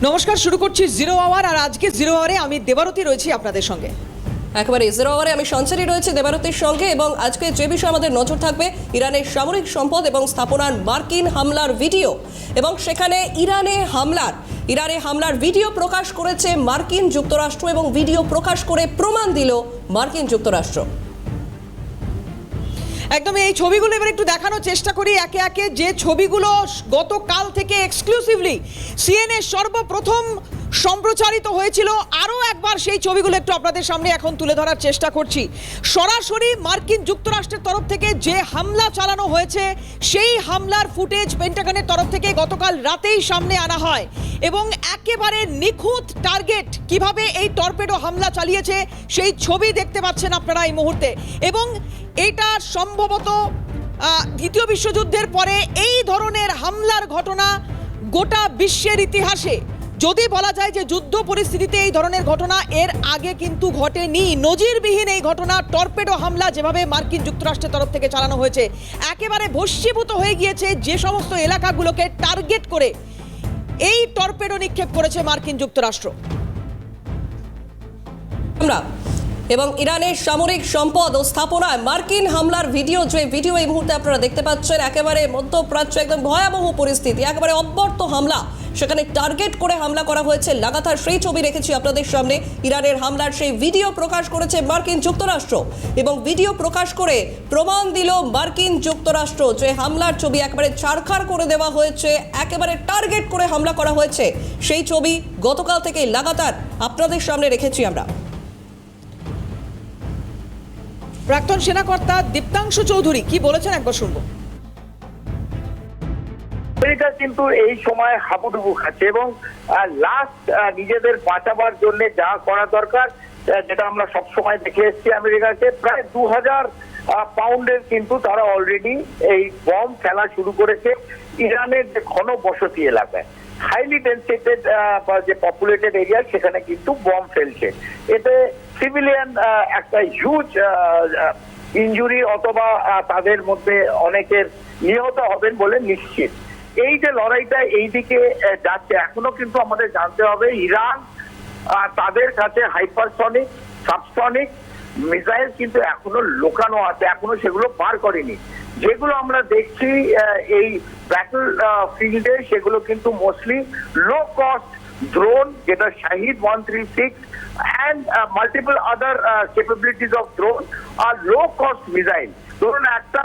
নমস্কার, শুরু করছি জিরো আওয়ার। আর আজকে জিরো আওয়ারে আমি দেবারতী রয়েছি আপনাদের সঙ্গে। একেবারে জিরো আওয়ারে আমি সঞ্চারী রয়েছে দেবারতীর সঙ্গে। এবং আজকে যে বিষয়ে আমাদের নজর থাকবে, ইরানের সামরিক সম্পদ এবং স্থাপনার মার্কিন হামলার ভিডিও, এবং সেখানে ইরানে হামলার ভিডিও প্রকাশ করেছে মার্কিন যুক্তরাষ্ট্র, এবং ভিডিও প্রকাশ করে প্রমাণ দিল মার্কিন যুক্তরাষ্ট্র। একদম এই ছবিগুলো এবার একটু দেখানোর চেষ্টা করি একে একে। যে ছবিগুলো গতকাল থেকে এক্সক্লুসিভলি সিএনএ সর্বপ্রথম সম্প্রচারিত হয়েছিল, আরও একবার সেই ছবিগুলো একটু আপনাদের সামনে এখন তুলে ধরার চেষ্টা করছি। সরাসরি মার্কিন যুক্তরাষ্ট্রের তরফ থেকে যে হামলা চালানো হয়েছে, সেই হামলার ফুটেজ পেন্টাগনের তরফ থেকে গতকাল রাতেই সামনে আনা হয়, এবং একেবারে নিখুঁত টার্গেট কিভাবে এই টর্পেডো হামলা চালিয়েছে সেই ছবি দেখতে পাচ্ছেন আপনারা এই মুহূর্তে। এবং এটা সম্ভবত দ্বিতীয় বিশ্বযুদ্ধের পরে এই ধরনের হামলার ঘটনা গোটা বিশ্বের ইতিহাসে, যদি বলা যায় যে যুদ্ধ পরিস্থিতিতে এই ধরনের ঘটনা এর আগে কিন্তু ঘটেনি। নজিরবিহীন এই ঘটনা, টর্পেডো হামলা যেভাবে মার্কিন যুক্তরাষ্ট্রের তরফ থেকে চালানো হয়েছে, একেবারে ভস্মীভূত হয়ে গিয়েছে যে সমস্ত এলাকাগুলোকে টার্গেট করে এই টর্পেডো নিক্ষেপ করেছে মার্কিন যুক্তরাষ্ট্র। এবং ইরানের সামরিক সম্পদ ও স্থাপনায় মার্কিন হামলার ভিডিও, যে ভিডিও এই মুহূর্তে আপনারা দেখতে পাচ্ছেন, একেবারে মধ্যপ্রাচ্য একদম ভয়াবহ পরিস্থিতি, একেবারে অব্যর্থ হামলা, সেখানে টার্গেট করে হামলা করা হয়েছে লাগাতার। সেই ছবি রেখেছি আপনাদের সামনে। ইরানের হামলার সেই ভিডিও প্রকাশ করেছে মার্কিন যুক্তরাষ্ট্র, এবং ভিডিও প্রকাশ করে প্রমাণ দিল মার্কিন যুক্তরাষ্ট্র যে হামলার ছবি একেবারে ছারখার করে দেওয়া হয়েছে, একেবারে টার্গেট করে হামলা করা হয়েছে। সেই ছবি গতকাল থেকে লাগাতার আপনাদের সামনে রেখেছি আমরা। প্রাক্তন সেনাকর্তা দীপ্তাংশু চৌধুরী কি বলেছেন একবার শুনবো। আমেরিকা কিন্তু এই সময় হাবুডুবু খাচ্ছে, এবং লাস্ট নিজেদের বাঁচাবার জন্য যা করা দরকার, যেটা আমরা সব সময় দেখে এসেছি আমেরিকাকে, প্রায় 2000 পাউন্ডের কিন্তু তারা অলরেডি এই বম ফেলা শুরু করেছে ইরানের যে ঘনবসতি এলাকায়, হাইলি ডেন্সিটেড যে পপুলেটেড এরিয়া, সেখানে কিন্তু বম ফেলছে। এতে সিভিলিয়ান একটা হিউজ ইনজুরি অথবা তাদের মধ্যে অনেকের নিহত হবেন বলে নিশ্চিত। এই যে লড়াইটা এইদিকে যাচ্ছে, এখনো কিন্তু আমাদের জানতে হবে ইরান তাদের কাছে হাইপারসনিক, সাবসনিক মিসাইল কিন্তু এখনো লোকানো আছে, এখনো সেগুলো বার করেনি। যেগুলো আমরা দেখছি এই ব্যাটল ফিল্ডে, সেগুলো কিন্তু মোস্টলি লো কস্ট ড্রোন, যেটা Shahid 136 and multiple other capabilities of drone are low cost missile. ধরুন একটা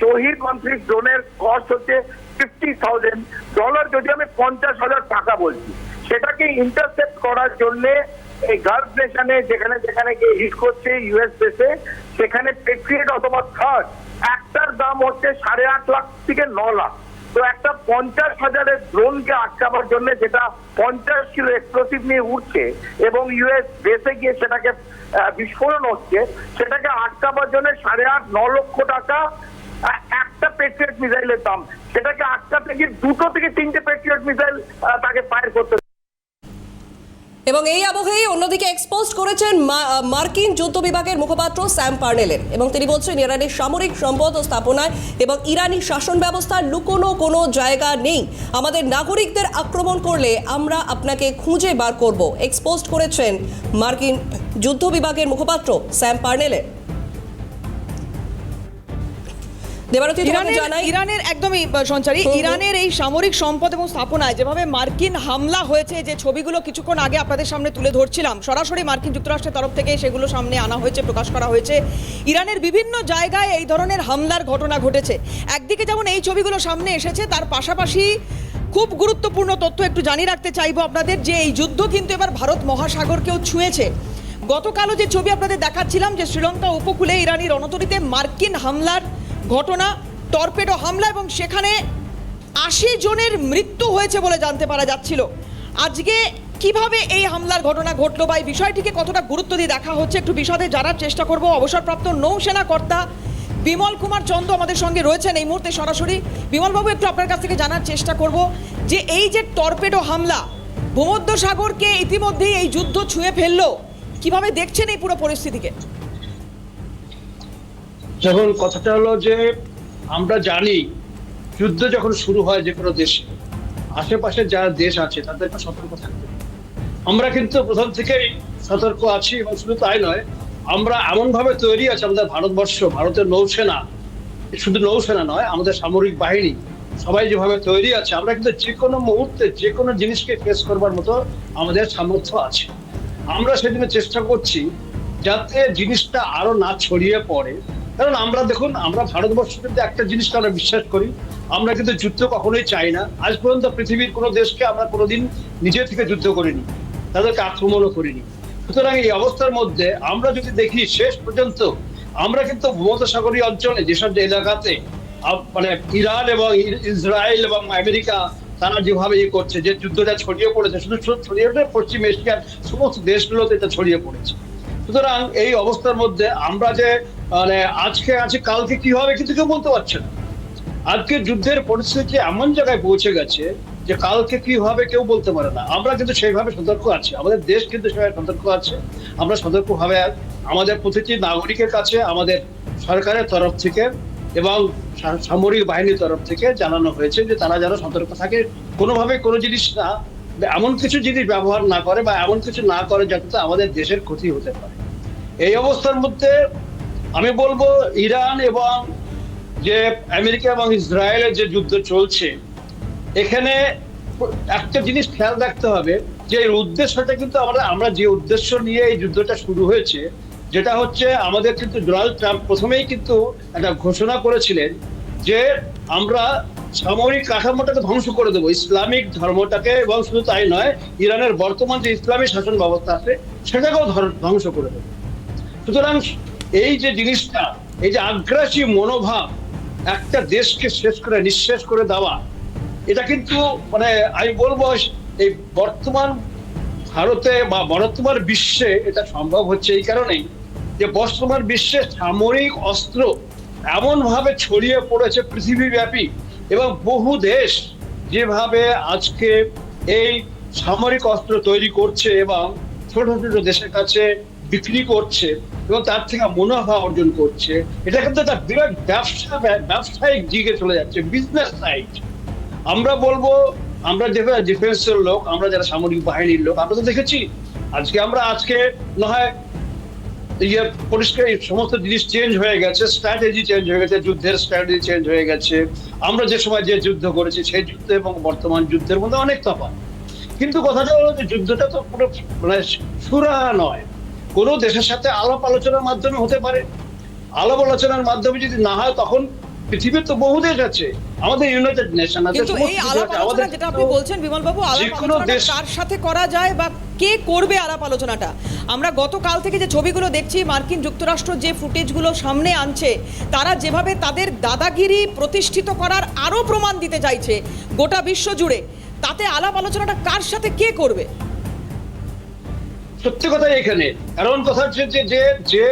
শহীদ 136 ড্রোনের কস্ট হচ্ছে $50,000, যদি আমি 50,000 টাকা বলছি, সেটাকে ইন্টারসেপ্ট করার জন্য এই গালফ নেশনে যেখানে যেখানে গিয়ে হিট করছে ইউএস বেসে, সেখানে পেট্রিয়ট অথবা থার্ড একটার দাম হচ্ছে 8.5 লাখ থেকে 9 লাখ। তো একটা 50,000-এর ড্রোনকে আটকাবার জন্য, যেটা 50 কিলো এক্সপ্লোসিভ নিয়ে উঠছে এবং ইউএস বেসে গিয়ে সেটাকে বিস্ফোরণ হচ্ছে, সেটাকে আটকাবার জন্য 8.5-9 লক্ষ টাকা একটা পেট্রিয়ট মিসাইলের দাম। সেটাকে আটকাতে গিয়ে 2 থেকে 3টে পেট্রিয়ট মিসাইল তাকে ফায়ার করতে। এবং এই আবহেই অন্যদিকে এক্সপোজ করেছেন মার্কিন যুদ্ধ বিভাগের মুখপাত্র স্যাম পার্নেলের, এবং তিনি বলছেন ইরানের সামরিক সম্পদ ও স্থাপনায় এবং ইরানি শাসন ব্যবস্থার লুকোনো কোনো জায়গা নেই। আমাদের নাগরিকদের আক্রমণ করলে আমরা আপনাকে খুঁজে বার করব, এক্সপোজ করেছেন মার্কিন যুদ্ধ বিভাগের মুখপাত্র স্যাম পার্নেলের। ইরানের একদমই সঞ্চারী, ইরানের এই সামরিক সম্পদ এবং স্থাপনায় যেভাবে মার্কিন হামলা হয়েছে, যে ছবিগুলো কিছুক্ষণ আগে আপনাদের সামনে তুলে ধরছিলাম, সরাসরি মার্কিন যুক্তরাষ্ট্রের তরফ থেকে সেগুলো সামনে আনা হয়েছে, প্রকাশ করা হয়েছে। ইরানের বিভিন্ন জায়গায় এই ধরনের হামলার ঘটনা ঘটেছে। একদিকে যেমন এই ছবিগুলো সামনে এসেছে, তার পাশাপাশি খুব গুরুত্বপূর্ণ তথ্য একটু জানিয়ে রাখতে চাইবো আপনাদের, যে এই যুদ্ধ কিন্তু এবার ভারত মহাসাগরকেও ছুঁয়েছে। গতকালও যে ছবি আপনাদের দেখাচ্ছিলাম, যে শ্রীলঙ্কা উপকূলে ইরানি রণতরীতে মার্কিন হামলার ঘটনা, টর্পেডো হামলা, এবং সেখানে 80 জনের মৃত্যু হয়েছে বলে জানতে পারা যাচ্ছিল। আজকে কিভাবে এই হামলার ঘটনা ঘটলো বা এই বিষয়টিকে কতটা গুরুত্ব দিয়ে দেখা হচ্ছে, একটু বিশদে জানার চেষ্টা করব। অবসরপ্রাপ্ত নৌসেনা কর্তা বিমল কুমার চন্দ আমাদের সঙ্গে রয়েছেন এই মুহূর্তে সরাসরি। বিমলবাবু, একটু আপনার কাছ থেকে জানার চেষ্টা করব যে এই যে টর্পেডো হামলা ভূমধ্যসাগরকে ইতিমধ্যেই এই যুদ্ধ ছুঁয়ে ফেললো, কিভাবে দেখছেন এই পুরো পরিস্থিতিকে? যখন কথাটা হলো যে আমরা জানি যুদ্ধ যখন শুরু হয় যে কোনো দেশে, আশেপাশে যারা দেশ আছে তাদেরকে সতর্ক থাকতে হবে। আমরা কিন্তু প্রথম থেকেই সতর্ক আছি, এবং শুধু তাই নয়, আমরা এমন ভাবে তৈরি আছে, আমাদের ভারতবর্ষ, ভারতের নৌসেনা, শুধু নৌসেনা নয়, আমাদের সামরিক বাহিনী সবাই যেভাবে তৈরি আছে, আমরা কিন্তু যে কোনো মুহূর্তে যে কোনো জিনিসকে ফেস করবার মতো আমাদের সামর্থ্য আছে। আমরা সেদিনে চেষ্টা করছি যাতে জিনিসটা আরো না ছড়িয়ে পড়ে। কারণ আমরা দেখুন, আমরা ভারতবর্ষ কিন্তু একটা জিনিসটা আমরা বিশ্বাস করি, আমরা কিন্তু যুদ্ধ কখনোই চাই না। আজ পর্যন্ত পৃথিবীর কোনো দেশকে আমরা কোনোদিন নিজে থেকে যুদ্ধ করিনি, তাদেরকে আক্রমণও করিনি। সুতরাং এই অবস্থার মধ্যে আমরা যদি দেখি শেষ পর্যন্ত আমরা কিন্তু ভূমধ্যসাগরীয় অঞ্চলে যেসব এলাকাতে মানে ইরান এবং ইসরায়েল এবং আমেরিকা তারা যেভাবে করছে, যে যুদ্ধটা ছড়িয়ে পড়েছে, শুধু ছড়িয়ে পড়ে পশ্চিম এশিয়ার সমস্ত দেশগুলোতে এটা ছড়িয়ে পড়েছে। সুতরাং এই অবস্থার মধ্যে আমরা যে মানে আজকে আছে কালকে কি হবে কিন্তু কেউ বলতে পারছে না। আজকে যুদ্ধের পরিস্থিতি এমন জায়গায় পৌঁছে গেছে যে কালকে কি হবে কেউ বলতে পারে না। আমরা কিন্তু সেইভাবে সতর্ক আছি, আমাদের দেশ কিন্তু সেভাবে সতর্ক আছে। আমরা সতর্কভাবে আমাদের প্রতিটি নাগরিকের কাছে আমাদের সরকারের তরফ থেকে এবং সামরিক বাহিনীর তরফ থেকে জানানো হয়েছে যে তারা যেন সতর্ক থাকে, কোনোভাবে কোনো জিনিস না, এমন কিছু জিনিস ব্যবহার না করে বা এমন কিছু না করে যাতে আমাদের দেশের ক্ষতি হতে পারে। এই অবস্থার মধ্যে আমি বলবো ইরান এবং যে আমেরিকা এবং ইসরায়েলের যে যুদ্ধ চলছে, এখানে একটা জিনিস খেয়াল রাখতে হবে যে এর উদ্দেশ্যটা কিন্তু আমরা যে উদ্দেশ্য নিয়ে এই যুদ্ধটা শুরু হয়েছে, যেটা হচ্ছে আমাদের কিন্তু ডোনাল্ড ট্রাম্প প্রথমেই কিন্তু একটা ঘোষণা করেছিলেন যে আমরা সামরিক কাঠামোটাকে ধ্বংস করে দেবো, ইসলামিক ধর্মটাকে, এবং শুধু তাই নয়, ইরানের বর্তমান যে ইসলামী শাসন ব্যবস্থা আছে সেটাকেও ধ্বংস করে দেবো। সুতরাং এই যে জিনিসটা, এই যে আগ্রাসী মনোভাব, একটা দেশকে শেষ করে নিঃশেষ করে দেওয়া, এটা কিন্তু মানে আমি বলবো এই বর্তমান ভারতে বা বর্তমান বিশ্বে এটা সম্ভব হচ্ছে এই কারণেই যে বর্তমান বিশ্বে সামরিক অস্ত্র এমন ভাবে ছড়িয়ে পড়েছে পৃথিবীব্যাপী, এবং বহু দেশ যেভাবে আজকে এই সামরিক অস্ত্র তৈরি করছে এবং ছোট ছোট দেশের কাছে বিক্রি করছে এবং তার থেকে মুনাফা অর্জন করছে, এটা কিন্তু একটা বিরাট ব্যবসায়িক দিকে চলে যাচ্ছে, বিজনেস সাইড। আমরা বলবো, আমরা যেভাবে ডিফেন্সের লোক, আমরা যারা সামরিক বাহিনীর লোক, আমরা তো দেখেছি আজকে না হয় ইয়ে পরিষ্কার সমস্ত জিনিস চেঞ্জ হয়ে গেছে, স্ট্র্যাটেজি চেঞ্জ হয়ে গেছে, যুদ্ধের স্ট্র্যাটেজি চেঞ্জ হয়ে গেছে। আমরা যে সময় যে যুদ্ধ করেছি সেই যুদ্ধ এবং বর্তমান যুদ্ধের মধ্যে অনেক তফাৎ। কিন্তু কথাটা হলো যে যুদ্ধটা তো পুরো মানে সুরাহা নয়, কোনো দেশের সাথে আলাপ আলোচনার মাধ্যমে হতে পারে। আলাপ আলোচনার মাধ্যমে যদি না হয়, তখন পৃথিবীর তো বহু দেশ আছে, আমাদের ইউনাইটেড নেশন আছে, কিন্তু এই আলাপ আলোচনা যেটা আপনি বলছেন বিমল বাবু, আলাপ আলোচনাটা কার সাথে করা যায় বা কে করবে আলাপ আলোচনাটা? আমরা গতকাল থেকে যে ছবিগুলো দেখছি, মার্কিন যুক্তরাষ্ট্র যে ফুটেজগুলো সামনে আনছে, তারা যেভাবে তাদের দাদাগিরি প্রতিষ্ঠিত করার আরো প্রমাণ দিতে চাইছে গোটা বিশ্ব জুড়ে, তাতে আলাপ আলোচনাটা কার সাথে কে করবে? সত্যি কথাই এখানে, কারণ কথা হচ্ছে যে যে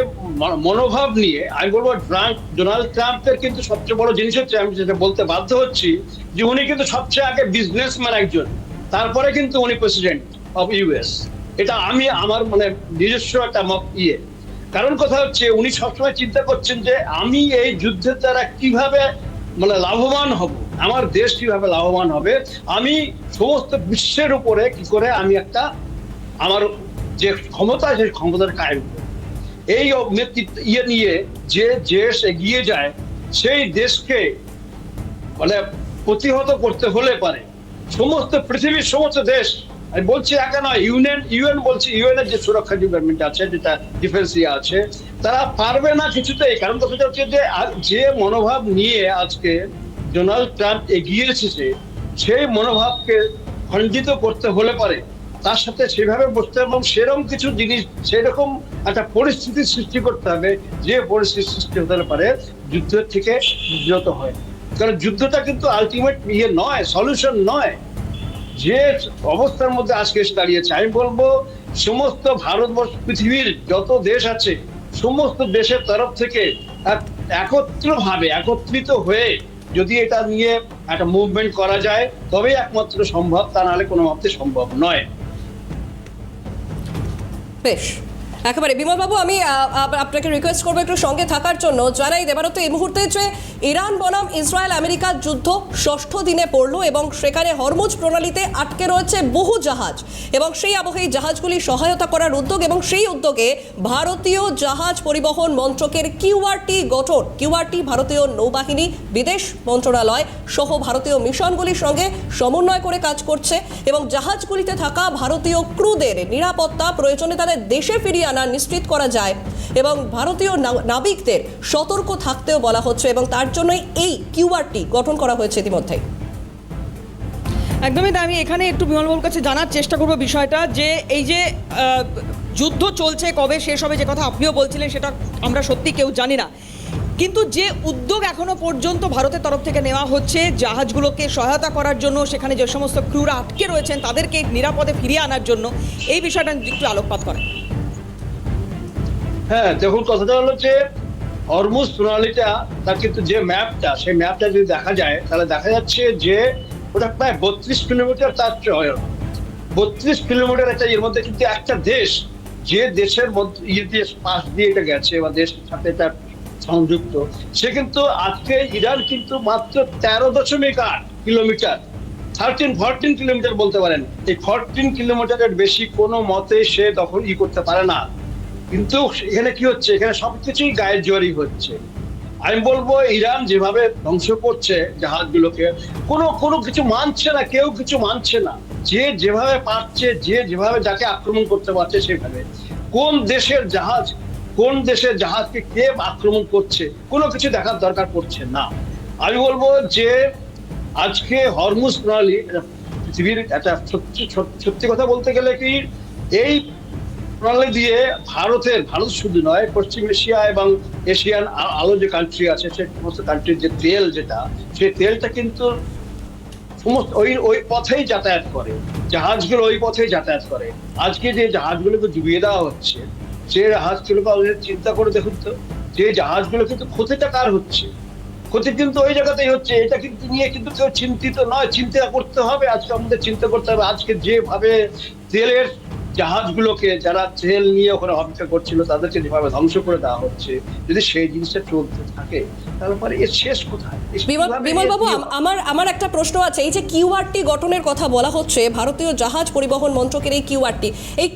মনোভাব নিয়ে আমি বলবো ডোনাল্ড ট্রাম্পের কিন্তু সবচেয়ে বড় জিনিস হচ্ছে, আমি যেটা বলতে বাধ্য হচ্ছি, যে উনি কিন্তু সবচেয়ে আগে বিজনেসম্যান একজন, তারপরে কিন্তু উনি প্রেসিডেন্ট অফ ইউএস। এটা আমি আমার মানে নিজস্ব একটা কারণ কথা হচ্ছে উনি সবসময় চিন্তা করছেন যে আমি এই যুদ্ধের দ্বারা কিভাবে মানে লাভবান হব, আমার দেশ কিভাবে লাভবান হবে, আমি সমস্ত বিশ্বের উপরে কি করে আমি একটা আমার যে ক্ষমতা, সেই ক্ষমতার কায়েম করব। এই ইয়ে নিয়ে যে দেশ এগিয়ে যায়, সেই দেশকে মানে প্রতিহত করতে হলে পারে সমস্ত পৃথিবীর সমস্ত দেশ, আমি বলছি একা নয়, ইউএন বলছি, ইউএন এর যে সুরক্ষা ডিপার্টমেন্ট আছে, যেটা ডিফেন্স আছে, তারা পারবে না কিছুতেই। কারণ কথা হচ্ছে যে মনোভাব নিয়ে আজকে ডোনাল্ড ট্রাম্প এগিয়ে এসেছে, সেই মনোভাবকে খণ্ডিত করতে হলে পারে তার সাথে সেভাবে বসতে হবে এবং সেরকম কিছু জিনিস, সেরকম একটা পরিস্থিতি সৃষ্টি করতে হবে যে পরিস্থিতি সৃষ্টি হতে পারে যুদ্ধের থেকে বিরত হয়। কারণ যুদ্ধটা কিন্তু আলটিমেট ইয়ে নয়, সলিউশন নয়। যে অবস্থার মধ্যে আজকে এসে দাঁড়িয়েছে, আমি বলবো সমস্ত ভারতবর্ষ, পৃথিবীর যত দেশ আছে, সমস্ত দেশের তরফ থেকে একত্রিত হয়ে যদি এটা নিয়ে একটা মুভমেন্ট করা যায়, তবেই একমাত্র সম্ভব, তা নাহলে কোনো মতে সম্ভব নয়। বেশ, একেবারে বিমলবাবু, আমি আপনাকে রিকোয়েস্ট করবো একটু সঙ্গে থাকার জন্য। জানাই দেবারত এই মুহূর্তে যে ইরান বনাম ইসরায়েল আমেরিকার যুদ্ধ ষষ্ঠ দিনে পড়লো এবং সেখানে হরমুজ প্রণালীতে আটকে রয়েছে বহু জাহাজ এবং সেই আবহে এই জাহাজগুলি সহায়তা করার উদ্যোগ এবং সেই উদ্যোগে ভারতীয় জাহাজ পরিবহন মন্ত্রকের কিউআরটি গঠন। কিউআরটি ভারতীয় নৌবাহিনী, বিদেশ মন্ত্রণালয় সহ ভারতীয় মিশনগুলির সঙ্গে সমন্বয় করে কাজ করছে এবং জাহাজগুলিতে থাকা ভারতীয় ক্রুদের নিরাপত্তা প্রয়োজনে তাদের দেশে ফিরিয়ে আনা নিশ্চিত করা যায় এবং ভারতীয় নাবিকদের সতর্ক থাকতেও বলা হচ্ছে এবং তার জন্যই এই কিউআরটি গঠন করা হয়েছে ইতিমধ্যে। একদমই তাই। আমি এখানে একটু বিমলবাবুর কাছে জানার চেষ্টা করব বিষয়টা, যে এই যে যুদ্ধ চলছে, কবে শেষ হবে যে কথা আপনিও বলছিলেন, সেটা আমরা সত্যি কেউ জানি না, কিন্তু যে উদ্যোগ এখনো পর্যন্ত ভারতের তরফ থেকে নেওয়া হচ্ছে জাহাজগুলোকে সহায়তা করার জন্য, সেখানে যে সমস্ত ক্রুরা আটকে রয়েছেন তাদেরকে নিরাপদে ফিরিয়ে আনার জন্য, এই বিষয়টা একটু আলোকপাত করেন। হ্যাঁ, দেখুন, কথাটা হলো যে হরমুজ প্রণালীটা, তার কিন্তু যে ম্যাপটা, সেই ম্যাপটা যদি দেখা যায় তাহলে দেখা যাচ্ছে যে ওটা প্রায় 32 কিলোমিটার, তার 32 কিলোমিটার একটা, এর মধ্যে কিন্তু একটা দেশ, যে দেশের মধ্যে দেশ পাশ দিয়ে এটা গেছে বা দেশের সাথে এটা সংযুক্ত, সে কিন্তু আজকে ইরান কিন্তু মাত্র 13.8 কিলোমিটার, 13-14 কিলোমিটার বলতে পারেন, এই 14 কিলোমিটারের বেশি কোনো মতে সে তখন করতে পারে না। কিন্তু এখানে কি হচ্ছে, এখানে সবকিছুই গায়ের জোরই হচ্ছে। আমি বলবো ইরান যেভাবে ধ্বংস করছে জাহাজগুলোকে, কোনো কিছু মানছে না, কেউ কিছু মানছে না, যে যেভাবে পারছে, যে যেভাবে যাকে আক্রমণ করতে পারছে সেভাবে। কোন দেশের জাহাজকে কে আক্রমণ করছে কোনো কিছু দেখার দরকার পড়ছে না। আমি বলবো যে আজকে হরমুজ প্রণালী পৃথিবীর একটা সত্যি কথা বলতে গেলে কি, এই প্রণালী দিয়ে ভারত শুধু নয়, পশ্চিম এশিয়া এবং এশিয়ান আরো যে কান্ট্রি আছে, সেই সমস্ত কান্ট্রির যে তেল, সেই তেলটা কিন্তু সমস্ত ওই পথেই যাতায়াত করে, জাহাজগুলো ওই পথেই যাতায়াত করে। আজকে যে জাহাজগুলোকে ডুবিয়ে দেওয়া হচ্ছে, সে জাহাজগুলোকে চিন্তা করে দেখুন তো, যে জাহাজগুলো কিন্তু ক্ষতিটা কার হচ্ছে? ক্ষতি কিন্তু ওই জায়গাতেই হচ্ছে। এটা কিন্তু নিয়ে কিন্তু কেউ চিন্তিত নয়। চিন্তা করতে হবে, আজকে আমাদের চিন্তা করতে হবে। আজকে যেভাবে তেলের জাহাজগুলোকে, যারা তেল নিয়ে ওখানে অপেক্ষা করছিল, তাদেরকে যেভাবে ধ্বংস করে দেওয়া হচ্ছে, যদি সেই জিনিসটা চলতে থাকে তাহলে পরে এর শেষ কোথায়? বিমলবাবু, আমার একটা প্রশ্ন আছে। এই যে কিউআরটি গঠনের কথা বলা হচ্ছে, ভারতীয় জাহাজ পরিবহন মন্ত্রকের এই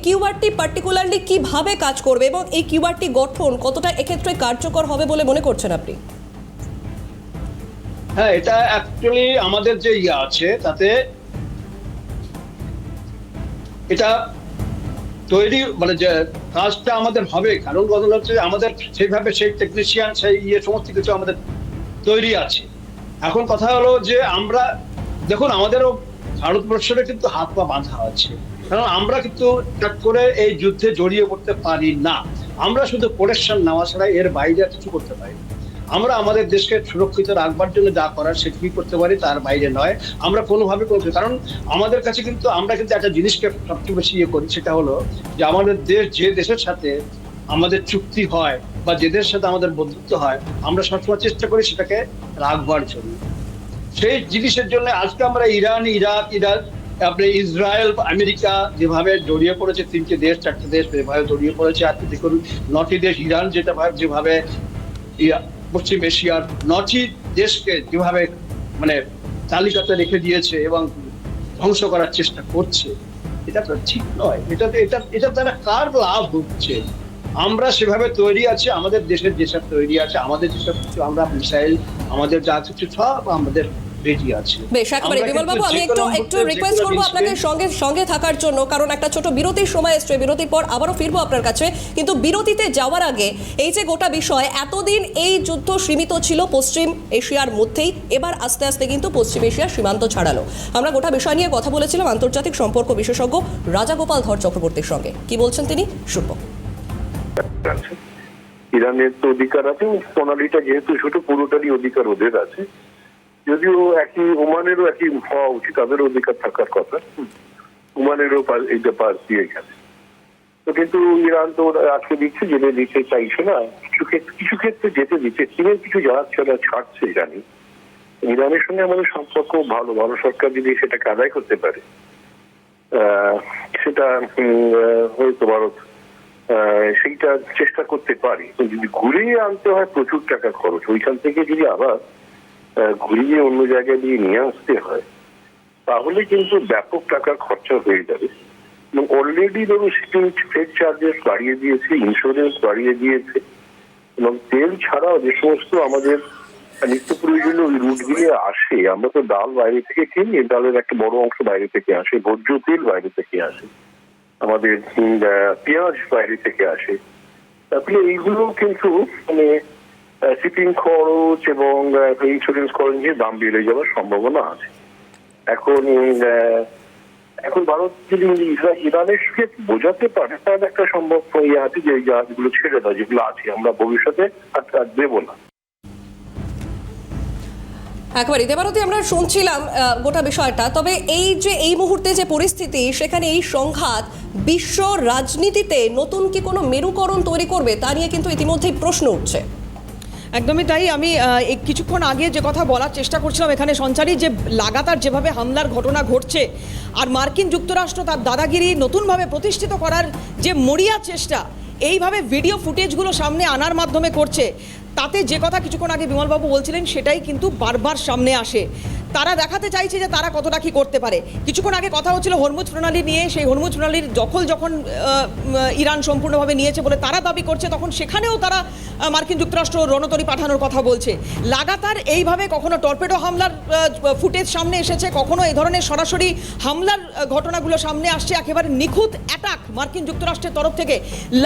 কিউআরটি পার্টিকুলারলি কিভাবে কাজ করবে এবং এই কিউআরটি গঠন কতটা এক্ষেত্রে কার্যকর হবে বলে মনে করছেন আপনি? হ্যাঁ, এটা অ্যাকচুয়ালি আমাদের যে আছে তাতে এটা তৈরি, মানে যে কাজটা আমাদের হবে, কারণ কথা হচ্ছে আমাদের সেইভাবে সেই টেকনিশিয়ান, সেই সমস্ত কিছু আমাদের তৈরি আছে। এখন কথা হলো যে আমরা দেখুন, আমাদেরও ভারতবর্ষের কিন্তু হাত পা বাঁধা আছে, কারণ আমরা কিন্তু চট করে এই যুদ্ধে জড়িয়ে পড়তে পারি না। আমরা শুধু প্রোটেকশন নেওয়া ছাড়া এর বাইরে কিছু করতে পারি না। আমরা আমাদের দেশকে সুরক্ষিত রাখবার জন্য যা করার সেটুকুই করতে পারি, তার বাইরে নয়। আমরা কোনোভাবে করতে, কারণ আমাদের কাছে কিন্তু আমরা কিন্তু একটা জিনিসকে সবচেয়ে বেশি করি, সেটা হলো যে আমাদের দেশ, যে দেশের সাথে আমাদের চুক্তি হয় বা যে দেশের সাথে আমাদের বন্ধুত্ব হয়, আমরা সবসময় চেষ্টা করি সেটাকে রাখবার জন্য। সেই জিনিসের জন্য আজকে আমরা ইরান, ইরাক, আপনি ইসরায়েল, আমেরিকা যেভাবে জড়িয়ে পড়েছে, 3টে দেশ 4টে দেশ যেভাবে জড়িয়ে পড়েছে, আর দেখুন 9টি দেশ, ইরান যেভাবে পশ্চিম এশিয়ার 9টি দেশকে যেভাবে মানে তালিকাতে রেখে দিয়েছে এবং ধ্বংস করার চেষ্টা করছে, এটা তো ঠিক নয়। এটা দ্বারা কার লাভ হচ্ছে? আমরা সেভাবে তৈরি আছে, আমাদের দেশের যেসব তৈরি আছে, আমাদের যেসব কিছু আমরা মিসাইল, আমাদের যা কিছু সব আমাদের রেডি আছে। বেশ, একেবারে বিমলবাবু, আমি একটু রিকোয়েস্ট করবো আপনাকে সঙ্গে থাকার জন্য, কারণ একটা ছোট বিরতির সময় এসছে। বিরতির পর আবারও ফিরবো আপনার কাছে, কিন্তু বিরতিতে যাওয়ার আগে এই যে গোটা বিষয়, এতদিন এই যুদ্ধ সীমিত ছিল পশ্চিম এশিয়ার মধ্যেই, এবার আস্তে আস্তে কিন্তু পশ্চিম এশিয়ার সীমান্ত ছাড়ালো। আমরা গোটা বিষয় নিয়ে কথা বলেছিলাম আন্তর্জাতিক সম্পর্ক বিশেষজ্ঞ রাজাগোপাল ধর চক্রবর্তীর সঙ্গে। কি বলছেন তিনি, শুনবো। ইরানের তো অধিকার আছে, প্রণালীটা যেহেতু ছোট, পুরোটারই অধিকার ওদের আছে। যদিও ওমানেরও একই হওয়া উচিত, তাদেরও অধিকার থাকার কথা। ওমানেরও এইটা পাশ দিয়ে গেছে তো, কিন্তু ইরান তো আজকে দিচ্ছে, যেতে দিতে চাইছে না। কিছু ক্ষেত্রে যেতে দিচ্ছে, চীনের কিছু জাহাজ ছাড়ছে জানি। ইরানের সঙ্গে আমাদের সম্পর্ক ভালো সরকার যদি সেটাকে আদায় করতে পারে, সেটা হয়তো ভারত সেইটা চেষ্টা করতে পারি। যদি ঘুরিয়ে আনতে হয় প্রচুর টাকা খরচ, ওইখান থেকে যদি আবার ঘুরিয়ে অন্য জায়গায় দিয়ে নিয়ে আসতে হয় তাহলে কিন্তু ব্যাপক টাকার খরচা হয়ে যাবে। এবং অলরেডি ধরুন শিপিং ফ্রেট চার্জেস বাড়িয়ে দিয়েছে, ইন্স্যুরেন্স বাড়িয়ে দিয়েছে, এবং তেল ছাড়াও যে সমস্ত আমাদের নিত্য প্রয়োজনীয় ওই রুট দিয়ে আসে, আমরা তো ডাল বাইরে থেকে কিনি, ডালের একটা বড় অংশ বাইরে থেকে আসে, ভোজ্য তেল বাইরে থেকে আসে, আমাদের পেঁয়াজ বাইরে থেকে আসে। তারপরে এইগুলো কিন্তু মানে শিপিং খরচ এবং ইন্স্যুরেন্স খরচ নিয়ে দাম বেড়ে যাওয়ার সম্ভাবনা আছে। এখন ভারত যদি ইরানের সঙ্গে বোঝাতে পারে তাহলে একটা সম্ভব ইয়ে আছে যে এই জাহাজগুলো ছেড়ে দেওয়া, যেগুলো আছে আমরা ভবিষ্যতে আর দেবো না। একবারই দেবারতী, আমরা শুনছিলাম গোটা বিষয়টা, তবে এই যে এই মুহূর্তে যে পরিস্থিতি সেখানে এই সংঘাত বিশ্ব রাজনীতিতে নতুন কি কোনো মেরুকরণ তৈরি করবে তা নিয়ে কিন্তু ইতিমধ্যেই প্রশ্ন উঠছে। একদমই তাই। আমি কিছুক্ষণ আগে যে কথা বলার চেষ্টা করছিলাম এখানে সঞ্চারী, যে লাগাতার যেভাবে হামলার ঘটনা ঘটছে আর মার্কিন যুক্তরাষ্ট্র তার দাদাগিরি নতুনভাবে প্রতিষ্ঠিত করার যে মরিয়া চেষ্টা এইভাবে ভিডিও ফুটেজগুলো সামনে আনার মাধ্যমে করছে, তাতে যে কথা কিছুক্ষণ আগে বিমলবাবু বলছিলেন সেটাই কিন্তু বারবার সামনে আসে। তারা দেখাতে চাইছে যে তারা কতটা কি করতে পারে। কিছুক্ষণ আগে কথা হচ্ছিল হরমুজ প্রণালী নিয়ে, সেই হরমুজ প্রণালীর দখল যখন ইরান সম্পূর্ণভাবে নিয়েছে বলে তারা দাবি করছে, তখন সেখানেও তারা মার্কিন যুক্তরাষ্ট্র রণতরী পাঠানোর কথা বলছে। লাগাতার এইভাবে কখনো টর্পেডো হামলার ফুটেজ সামনে এসেছে, কখনো এই ধরনের সরাসরি হামলার ঘটনাগুলো সামনে আসছে, একেবারে নিখুঁত অ্যাটাক মার্কিন যুক্তরাষ্ট্রের তরফ থেকে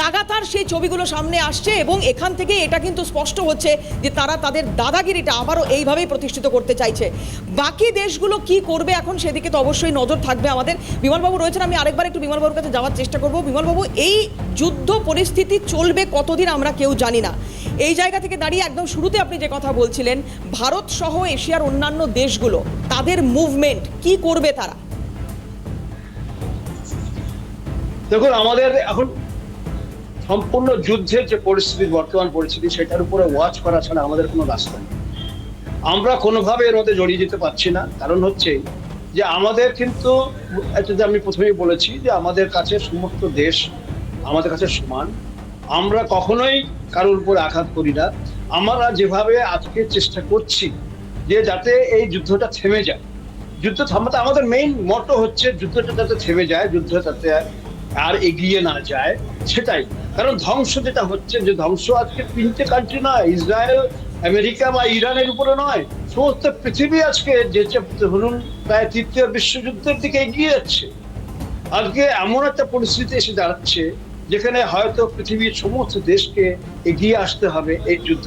লাগাতার সেই ছবিগুলো সামনে আসছে। এবং এখান থেকে এটা কিন্তু স্পষ্ট হচ্ছে যে তারা তাদের দাদাগিরিটা আবারও এইভাবেই প্রতিষ্ঠিত করতে চাইছে। বাকি দেশগুলো কি করবে এখন সেদিকে তো অবশ্যই নজর থাকবে আমাদের। বিমলবাবু রয়েছেন, আমি আরেকবার একটু বিমলবাবুর কাছে যাওয়ার চেষ্টা করব। বিমলবাবু, এই যুদ্ধ পরিস্থিতি চলবে কতদিন আমরা কেউ জানি না। এই জায়গা থেকে দাঁড়িয়ে একদম শুরুতে আপনি যে কথা বলছিলেন, ভারত সহ এশিয়ার অন্যান্য দেশগুলো তাদের মুভমেন্ট কি করবে তারা? দেখুন, আমাদের এখন সম্পূর্ণ যুদ্ধের যে পরিস্থিতি, বর্তমান পরিস্থিতি, সেটার উপরে ওয়াচ করা ছাড়া আমাদের কোনো রাস্তা নেই। আমরা কোনোভাবে এর মধ্যে জড়িয়ে যেতে পারছি না। কারণ হচ্ছে যে আমাদের কিন্তু, যে আমি প্রথমেই বলেছি যে আমাদের কাছে সমস্ত দেশ আমাদের কাছে সমান, আমরা কখনোই কারোর উপর আঘাত করি না। আমরা যেভাবে আজকে চেষ্টা করছি যে যাতে এই যুদ্ধটা থেমে যায়, যুদ্ধ থামাতে আমাদের মেইন মটো হচ্ছে যুদ্ধটা যাতে থেমে যায়, যুদ্ধ যাতে আর এগিয়ে না যায়, সেটাই। কারণ ধ্বংস যেটা হচ্ছে, যে ধ্বংস আজকে 3টে কান্ট্রি নয়, ইসরায়েল, আমেরিকা বা ইরানের উপরে নয়, সমস্ত পৃথিবী আজকে যে ধরুন প্রায় 3য় বিশ্বযুদ্ধের দিকে এগিয়ে যাচ্ছে। আজকে এমন একটা পরিস্থিতি এসে দাঁড়াচ্ছে যেখানে হয়তো পৃথিবীর সমস্ত দেশকে এগিয়ে আসতে হবে এই যুদ্ধ,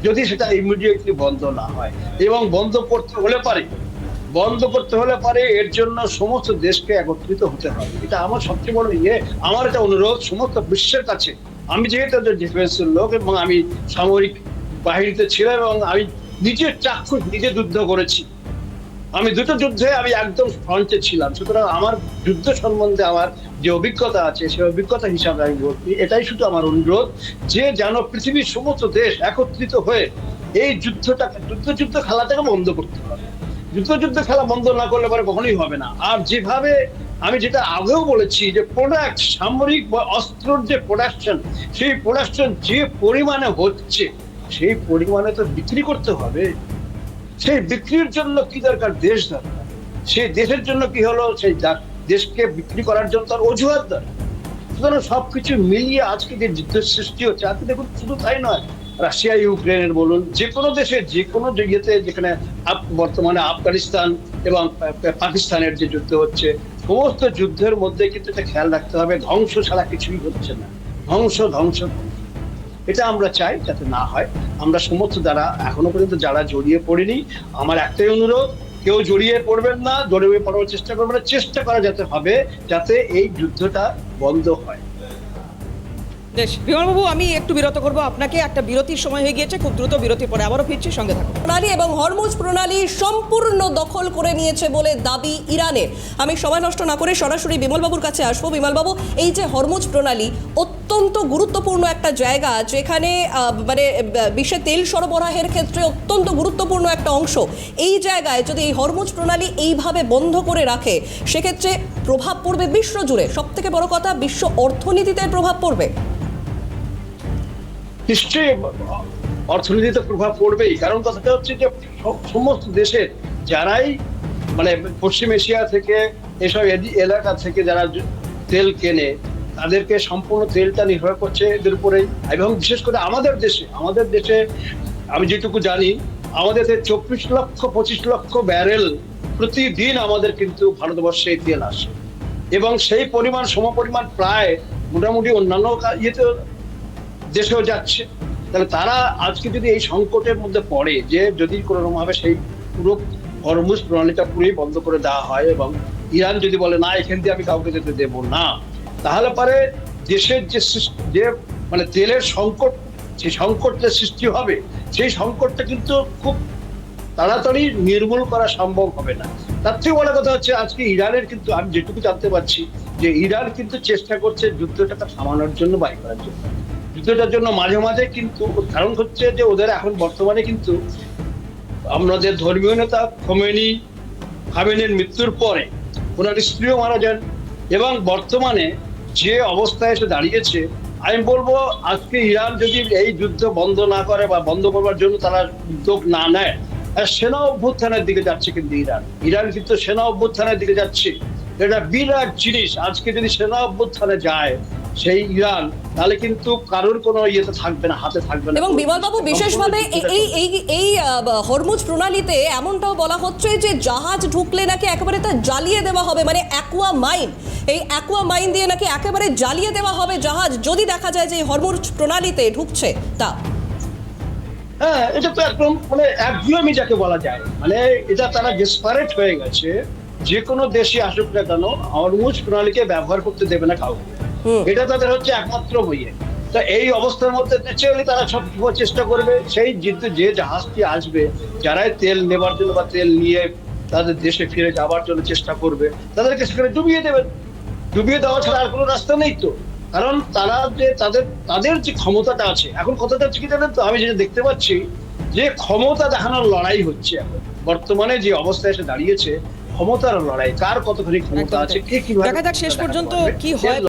যদি সেটা ইমিডিয়েটলি বন্ধ না হয়। এবং বন্ধ করতে হলে পারে এর জন্য সমস্ত দেশকে একত্রিত হতে হবে। এটা আমার সবচেয়ে বড় আমার এটা অনুরোধ সমস্ত বিশ্বের কাছে। আমি যেহেতু ডিফেন্সের লোক এবং আমি সামরিক বাহিনীতে ছিলাম এবং আমি নিজের চাক্ষুষ নিজে যুদ্ধ করেছি, আমি দুটো যুদ্ধে আমি একদম ফ্রন্টে ছিলাম, সুতরাং আমার যুদ্ধ সম্বন্ধে আমার যে অভিজ্ঞতা আছে সেই অভিজ্ঞতা হিসাবে আমি বলছি, এটাই শুধু আমার অনুরোধ যে যেন পৃথিবীর সমস্ত দেশ একত্রিত হয়ে এই যুদ্ধ খেলাটাকে বন্ধ করতে হবে। যুদ্ধ খেলা বন্ধ না করলে পরে কখনোই হবে না। আর যেভাবে আমি যেটা আগেও বলেছি যে প্রোডাক্ট, সামরিক অস্ত্রের যে প্রোডাকশন, সেই প্রোডাকশন যে পরিমাণে হচ্ছে সেই পরিমাণে তো বিক্রি করতে হবে। সেই বিক্রির জন্য কি দরকার? দেশ দরকার। সেই দেশের জন্য কি হলো? সেই দেশকে বিক্রি করার জন্য তার অজুহাত দরকার। সুতরাং সবকিছু মিলিয়ে আজকে যে যুদ্ধের সৃষ্টি হচ্ছে, আজকে দেখুন শুধু তাই নয়, রাশিয়া ইউক্রেনের বলুন, যে কোনো দেশে যে কোনো জায়গাতে, যেখানে বর্তমানে আফগানিস্তান এবং পাকিস্তানের যে যুদ্ধ হচ্ছে, সমস্ত যুদ্ধের মধ্যে কিন্তু এটা খেয়াল রাখতে হবে, ধ্বংস ছাড়া কিছুই হচ্ছে না। ধ্বংস এটা আমরা চাই যাতে না হয়। আমরা সমস্ত যারা এখনো পর্যন্ত যারা জড়িয়ে পড়িনি, আমার একটাই অনুরোধ, কেউ জড়িয়ে পড়বেন না, জড়িয়ে পড়ার চেষ্টা করবেন না, চেষ্টা করা যেতে হবে যাতে এই যুদ্ধটা বন্ধ হয়। বিমলবাবু, আমি একটু বিরত করবো আপনাকে, একটা বিরতির সময় হয়ে গিয়েছে, খুব দ্রুত বিরতির পরে আবারও ফিরছি, সঙ্গে থাকুন। প্রণালী এবং হরমুজ প্রণালী সম্পূর্ণ দখল করে নিয়েছে বলে দাবি ইরানের। আমি সময় নষ্ট না করে সরাসরি বিমলবাবুর কাছে আসবো। বিমলবাবু, এই যে হরমুজ প্রণালী অত্যন্ত অত্যন্ত গুরুত্বপূর্ণ একটা জায়গা, যেখানে মানে বিশ্বে তেল সরবরাহের ক্ষেত্রে অত্যন্ত গুরুত্বপূর্ণ একটা অংশ। এই জায়গায় যদি এই হরমুজ প্রণালী এইভাবে বন্ধ করে রাখে, সেক্ষেত্রে প্রভাব পড়বে বিশ্বজুড়ে। সব থেকে বড় কথা, বিশ্ব অর্থনীতিতে প্রভাব পড়বে। নিশ্চয়ই অর্থনীতিতে প্রভাব পড়বেই, কারণ কথাটা হচ্ছে যে সমস্ত দেশের যারাই মানে পশ্চিম এশিয়া থেকে এসব এলাকা থেকে যারা তেল কেনে, তাদেরকে সম্পূর্ণ তেলটা নির্ভর করছে এদের উপরেই। এবং বিশেষ করে আমাদের দেশে আমি যেটুকু জানি, আমাদের 24-25 লক্ষ ব্যারেল প্রতিদিন আমাদের কিন্তু ভারতবর্ষে তেল আসে, এবং সেই পরিমাণ সমপরিমাণ প্রায় মোটামুটি অন্যান্য দেশেও যাচ্ছে। তাহলে তারা আজকে যদি এই সংকটের মধ্যে পড়ে, যে যদি কোনোভাবে সেই পুরো হরমুজ প্রণালীটা পুরোই বন্ধ করে দেওয়া হয়, এবং ইরান যদি বলে না এখান দিয়ে আমি কাউকে যেতে দেব না, তাহলে পরে দেশের যে মানে তেলের সংকট, সেই সংকটের সৃষ্টি হবে, সেই সংকটটা কিন্তু খুব তাড়াতাড়ি নির্মূল করা সম্ভব হবে না। তার থেকে বড় কথা হচ্ছে আজকে ইরানের কিন্তু আমি যেটুকু জানতে পারছি যে ইরান কিন্তু চেষ্টা করছে যুদ্ধটাকে থামানোর জন্য, বাই করার জন্য। যুদ্ধটার জন্য মাঝে মাঝে কিন্তু কারণ হচ্ছে যে ওদের এখন বর্তমানে কিন্তু আমাদের ধর্মীয় নেতা খামেনির মৃত্যুর পরে ওনার স্ত্রীও মারা যান, এবং বর্তমানে যে অবস্থায় এসে দাঁড়িয়েছে, আমি বলবো আজকে ইরান যদি এই যুদ্ধ বন্ধ না করে বা বন্ধ করবার জন্য তারা উদ্যোগ না নেয়, সেনা অভ্যুত্থানের দিকে যাচ্ছে। কিন্তু ইরান কিন্তু সেনা অভ্যুত্থানের দিকে যাচ্ছে, এটা বিরাট জিনিস। আজকে যদি সেনা অভ্যুত্থানে যায় সেই ইরান, তাহলে কিন্তু কারোর কোনো ইয়েতে থাকবে না, হাতে থাকবে না। এবং বিমলবাবু, বিশেষভাবে এই হরমুজ প্রণালীতে এমনটাও বলা হচ্ছে যে জাহাজ ঢুকলে নাকি একেবারে তা জ্বালিয়ে দেওয়া হবে, মানে অ্যাকুয়া মাইন, এই অ্যাকুয়া মাইন দিয়ে নাকি একেবারে জ্বালিয়ে দেওয়া হবে জাহাজ যদি দেখা যায় যে হরমুজ প্রণালীতে ঢুকছে। তা হ্যাঁ, এটা তো একদম মানে একগুঁয়েমি যাকে বলা যায়, মানে এটা তারা ডেসপারেট হয়ে গেছে। যে কোনো দেশে আসুক না কেন, হরমুজ প্রণালীকে ব্যবহার করতে দেবে না কাউকে, এটা তাদের হচ্ছে একমাত্র বইয়ে। তো এই অবস্থার মধ্যে ন্যাচারালি তারা সব চেষ্টা করবে সেই যে জাহাজটি আসবে, যারাই তেল নেবার জন্য বা তেল নিয়ে তাদের দেশে ফিরে যাবার জন্য চেষ্টা করবে, তাদেরকে সেখানে ডুবিয়ে দেবেন। ডুবিয়ে দেওয়া ছাড়া আর কোনো রাস্তা নেই তো। কারণ তারা যে তাদের যে ক্ষমতাটা আছে, এখন কথাটা হচ্ছে কি জানেন তো, আমি যেটা দেখতে পাচ্ছি যে ক্ষমতা দেখানোর লড়াই হচ্ছে এখন বর্তমানে যে অবস্থায় এসে দাঁড়িয়েছে, ক্ষমতার লড়াই, কার কতখানি ক্ষমতা আছে, কে কিভাবে দেখা যাক শেষ পর্যন্ত কি হয়।